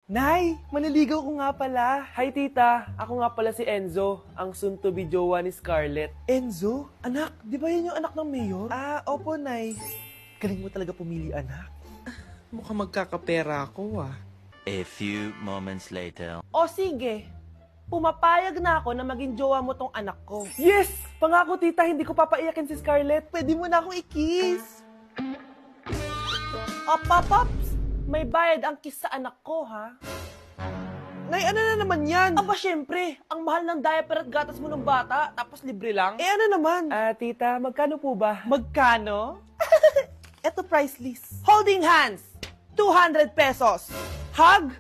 Nay, maniligaw ko nga pala. Hi, tita. Ako nga pala si Enzo, ang soon-to-be jowa ni Scarlett. Enzo? Anak, di ba yan yung anak ng mayor? Ah, opo, Nay. Galing mo talaga pumili, anak. Mukhang magkakapera ako A few moments later. O sige, pumapayag na ako na maging jowa mo tong anak ko. Yes! Pangako, tita, hindi ko papaiyakin si Scarlett. Pwede mo na akong i-kiss. Pops! May bayad ang kiss sa anak ko, ha? Nay, ano na naman yan? Aba, syempre. Ang mahal ng diaper at gatas mo ng bata, tapos libre lang. Eh, ano naman? Tita, magkano po ba? Magkano? Eto price list. Holding hands, 200 pesos. Hug,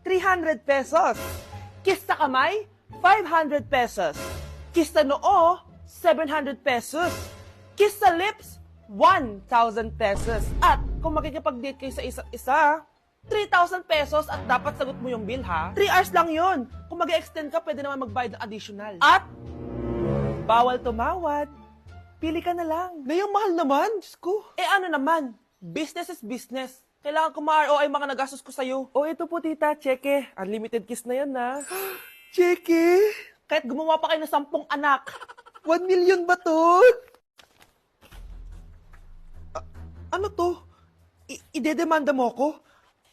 300 pesos. Kiss sa kamay, 500 pesos. Kiss sa noo, 700 pesos. Kiss sa lips, 1,000 pesos. At kung makikipag-date kayo sa isa't isa, 3,000 pesos at dapat sagot mo yung bill, ha? 3 hours lang yon. Kung mag-extend ka, pwede naman magbayad ng additional. At bawal tumawad. Pili ka na lang. Na yung mahal naman, Diyos ko. Eh ano naman, business is business. Kailangan ko ma-ROI mga nagastos ko sa'yo. O ito po, tita, cheque. Unlimited kiss na yan, na. Cheque? Kahit gumawa pa kayo ng 10 anak. 1 million ba to? Ano to? Idedemanda mo ko?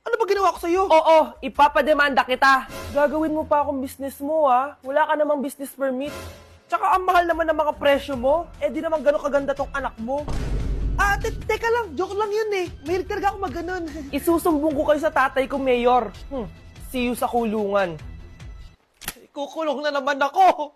Ano ba ginawa ko sa'yo? Oo, ipapademanda kita. Gagawin mo pa akong business mo, ha? Wala ka namang business permit. Tsaka ang mahal naman ng mga presyo mo. Eh di naman gano'ng kaganda tong anak mo. Teka lang, joke lang yun eh. Mahilig talaga ako mag-ganon. Isusumbong ko kayo sa tatay ko, Mayor. See you sa kulungan. Kukulong na naman ako.